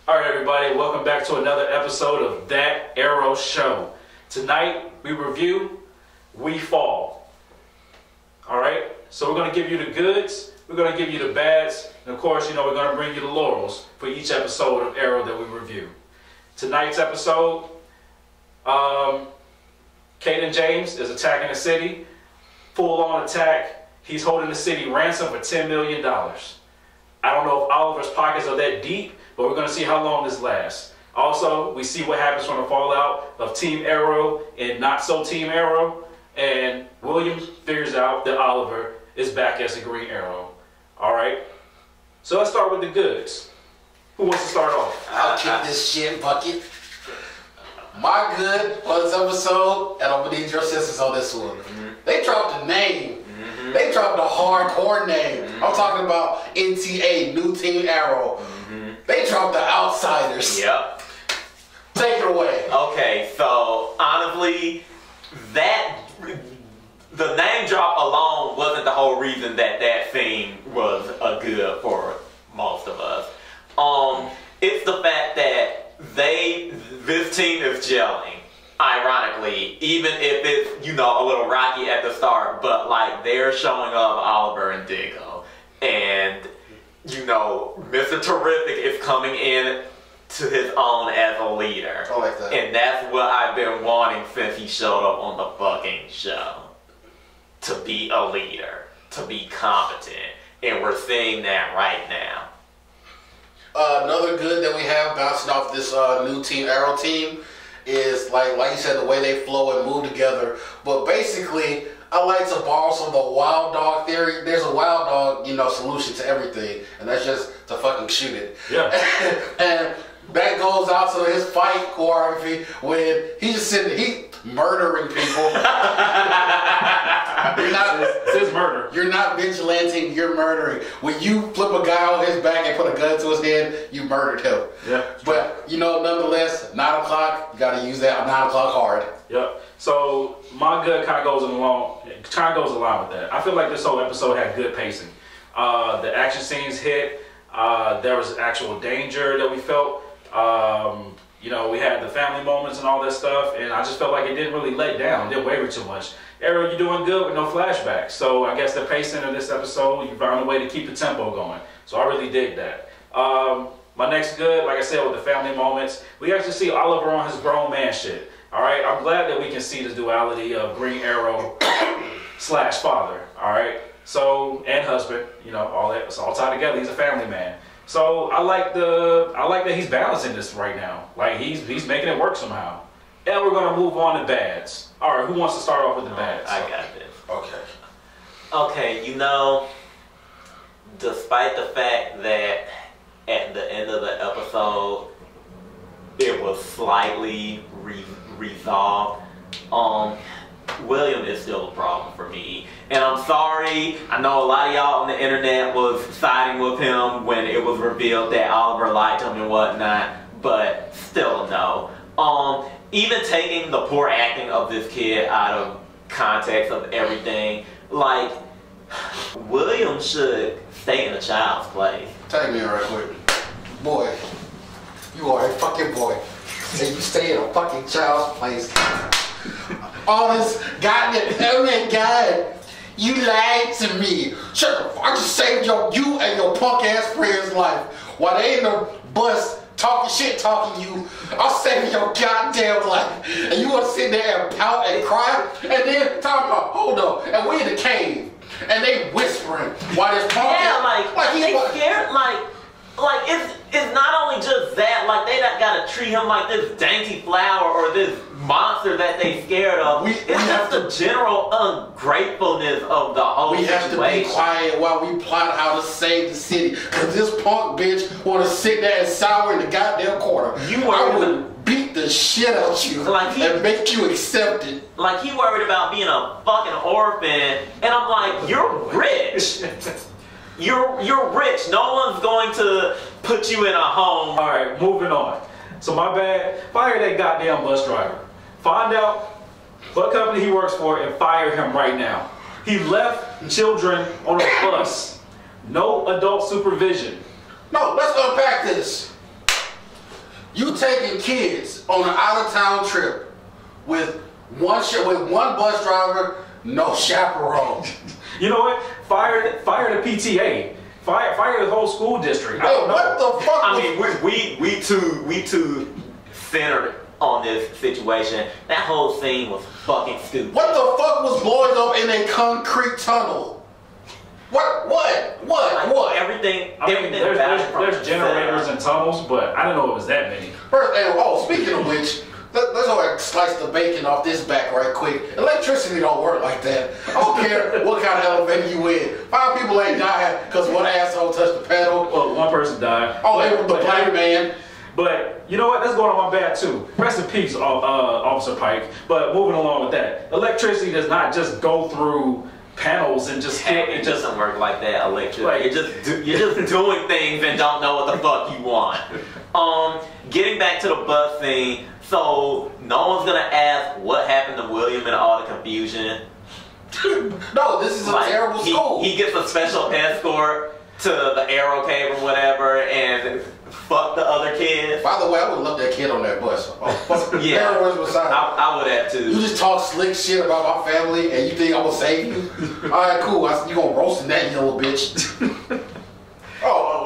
Alright everybody, welcome back to another episode of That Arrow Show. Tonight we review We Fall. Alright, so we're going to give you the goods, we're going to give you the bads, and of course, we're going to bring you the laurels for each episode of Arrow that we review. Tonight's episode, Caden James is attacking the city, full-on attack. He's holding the city ransom for $10 million. I don't know if Oliver's pockets are that deep, but we're going to see how long this lasts. Also, we see what happens from the fallout of Team Arrow and Not So Team Arrow. And William figures out that Oliver is back as a Green Arrow. Alright? So let's start with the goods. Who wants to start off? I'll kick this shit bucket. My good for this episode, and I'm going to need your assistance on this one. They dropped a name. They dropped a hardcore name. I'm talking about NTA, New Team Arrow. They dropped the Outsiders. Yep. Take it away. Okay, so honestly, the name drop alone wasn't the whole reason that theme was a good for most of us. It's the fact that this team is gelling. Ironically, even if it's, a little rocky at the start, but like they're showing up Oliver and Diggo. And, Mr. Terrific is coming in to his own as a leader. I like that. And that's what I've been wanting since he showed up on the fucking show. To be a leader, to be competent. And we're seeing that right now. Another good that we have bouncing off this new Team Arrow team is like you said, the way they flow and move together. But basically, I like to borrow some of the wild dog theory. There's a wild dog, solution to everything, and that's just to fucking shoot it. Yeah. And that goes out to his fight choreography when he's just sitting, he's murdering people. It's his murder. You're not vigilanting, you're murdering. When you flip a guy on his back and put a gun to his head, you murdered him. Yeah. But, nonetheless, 9 o'clock, you got to use that 9 o'clock hard. Yep. So my good kind of goes along with that. I feel like this whole episode had good pacing. The action scenes hit. There was actual danger that we felt. We had the family moments and all that stuff, and I just felt like it didn't really let down. It didn't waver too much. Arrow, you're doing good with no flashbacks. So I guess the pacing of this episode, you found a way to keep the tempo going. So I really dig that. My next good, like I said, with the family moments, we actually see Oliver on his grown man shit. All right, I'm glad that we can see the duality of Green Arrow / father. All right, so and husband, all that. It's all tied together. He's a family man. So I like that he's balancing this right now. Like he's making it work somehow. And we're gonna move on to bads. All right, who wants to start off with the bads? I got this. Okay. Okay, despite the fact that at the end of the episode it was slightly resolved, William is still a problem for me. And I'm sorry, I know a lot of y'all on the internet was siding with him when it was revealed that Oliver lied to him and whatnot, but still a no. Even taking the poor acting of this kid out of context of everything, like, William should stay in a child's place. Tag me in right quick. Boy, you are a fucking boy. And you stay in a fucking child's place. All this goddamn God, you lied to me. Shut the fuck. I just saved you and your punk ass friend's life. While they in the bus talking you, I'll save your goddamn life. And you want to sit there and pout and cry? And then talk about, hold up, and we in the cave. And they whispering while this punk they scared, it's not only just that, like they not gotta treat him like this dainty flower or this monster that they scared of. It's just the general ungratefulness of the whole situation. We have to be quiet while we plot how to save the city. Cause this punk bitch wanna sit there and sour in the goddamn corner. I would beat the shit out you and make you accept it. Like he worried about being a fucking orphan, and I'm like, you're rich. You're rich. No one's going to put you in a home. All right, moving on. So my bad. Fire that goddamn bus driver. Find out what company he works for and fire him right now. He left children on a bus. No adult supervision. No, let's unpack this. You taking kids on an out-of-town trip with one bus driver, no chaperone. You know what? Fire the PTA. Fire the whole school district. Hey, what the fuck? I mean, we too centered on this situation. That whole scene was fucking stupid. What the fuck was blowing up in a concrete tunnel? What? Everything. I mean, there's generators and tunnels, but I didn't know it was that many. First, speaking of which, let's go ahead and slice the bacon off this back right quick. Electricity don't work like that. I don't care what kind of elevator you in. 5 people ain't died because one asshole touched the pedal. Well, one person died. Oh, it was the black man. But you know what? That's going on my bad too. Rest in peace, Officer Pike. But moving along with that, electricity does not just go through panels and just hit. It doesn't work like that. Electricity. Like, you're just doing things and don't know what the fuck you want. Getting back to the bus thing. So no one's gonna ask what happened to William and all the confusion. No, this is a terrible school. He gets a special escort to the Arrow Cave or whatever, and fuck the other kids. By the way, I would love that kid on that bus. Yeah, beside I would have too. You just talk slick shit about my family, and you think I will save you? All right, cool. You gonna roast in that, you little bitch?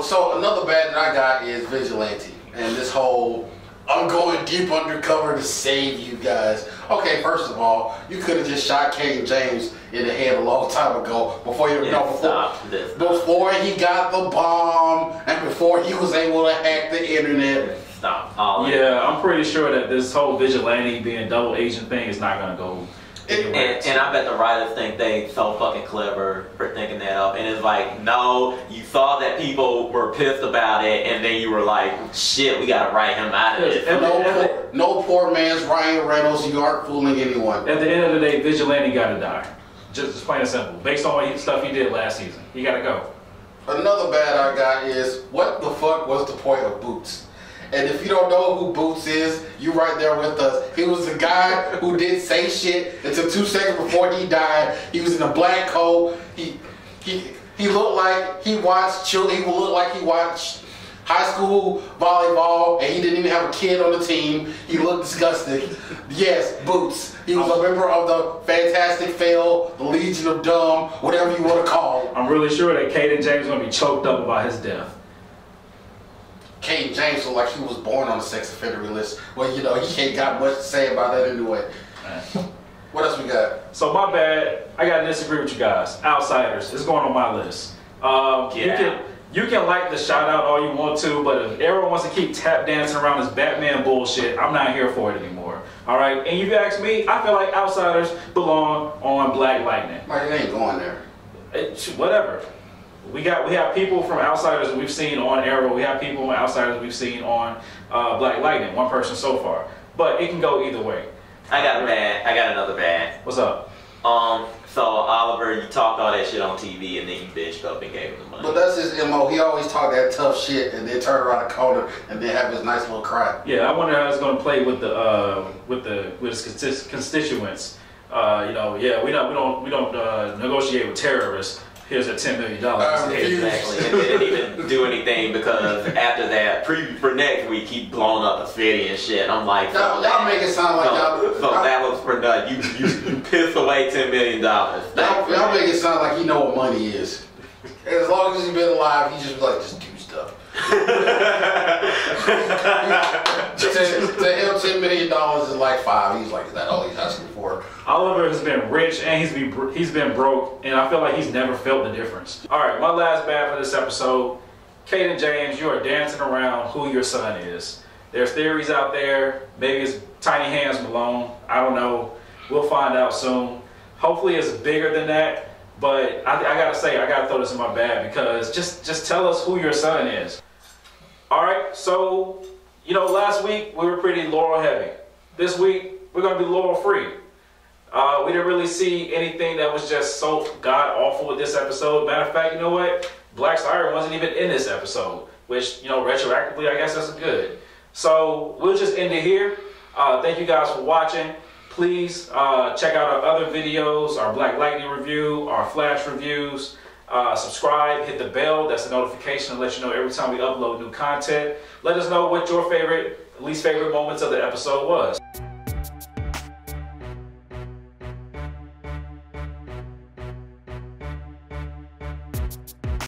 So another bad that I got is Vigilante, and this whole I'm going deep undercover to save you guys. Okay, first of all, you could have just shot Kane James in the head a long time ago before he before he got the bomb and before he was able to hack the internet. I'm pretty sure that this whole vigilante being double agent thing is not gonna go. And I bet the writers think they so fucking clever for thinking that up. And it's like, no, you saw that people were pissed about it, and then you were like, shit, we gotta write him out of it. No poor man's Ryan Reynolds. You aren't fooling anyone. At the end of the day, Vigilante gotta die. Just plain and simple. Based on what stuff he did last season, he gotta go. Another bad I got is, what the fuck was the point of Boots? And if you don't know who Boots is, you right there with us. He was the guy who didn't say shit until 2 seconds before he died. He was in a black coat. He looked like he watched children. He would look like he watched high school volleyball, and he didn't even have a kid on the team. He looked disgusting. Yes, Boots. He was a member of the Fantastic Fail, the Legion of Dumb, whatever you want to call it. I'm really sure that Caden James is going to be choked up about his death. Caden James looked like he was born on the sex offender list. Well, you know, he ain't got much to say about that anyway. What else we got? So my bad, I gotta disagree with you guys. Outsiders, it's going on my list. You can like the shout out all you want to, but if everyone wants to keep tap dancing around this Batman bullshit, I'm not here for it anymore. All right, and if you ask me, I feel like Outsiders belong on Black Lightning. Like, it ain't going there. Whatever. We have people from Outsiders we've seen on Arrow. We have people from Outsiders we've seen on Black Lightning. One person so far, but it can go either way. I got another bad. What's up? So Oliver, you talked all that shit on TV and then you bitched up and gave him the money. But that's his MO. He always talk that tough shit and then turn around the corner and then have his nice little cry. Yeah, I wonder how it's going to play with his constituents. We don't negotiate with terrorists. Here's a $10 million. Exactly. It didn't even do anything because after that, for next week, he blown up the city and shit. I'm like, y'all make it sound like So that was for nothing. You pissed away $10 million. Y'all make it sound like you know what money is. As long as he's been alive, he just just do stuff. To him, $10 million is like 5. He's like, is that all he's asking for? Oliver has been rich and he's been broke, and I feel like he's never felt the difference. All right, my last bad for this episode. Caden James, you are dancing around who your son is. There's theories out there. Maybe it's Tiny Hands Malone. I don't know. We'll find out soon. Hopefully it's bigger than that. But I gotta say, I gotta throw this in my bag because just tell us who your son is. All right, so last week we were pretty Laurel heavy. This week we're gonna be Laurel free. We didn't really see anything that was just so god awful with this episode. Matter of fact, you know what? Black Siren wasn't even in this episode, which retroactively I guess that's good. So we'll just end it here. Thank you guys for watching. Please check out our other videos, our Black Lightning review, our Flash reviews. Subscribe, hit the bell. That's a notification to let you know every time we upload new content. Let us know what your favorite, least favorite moments of the episode was.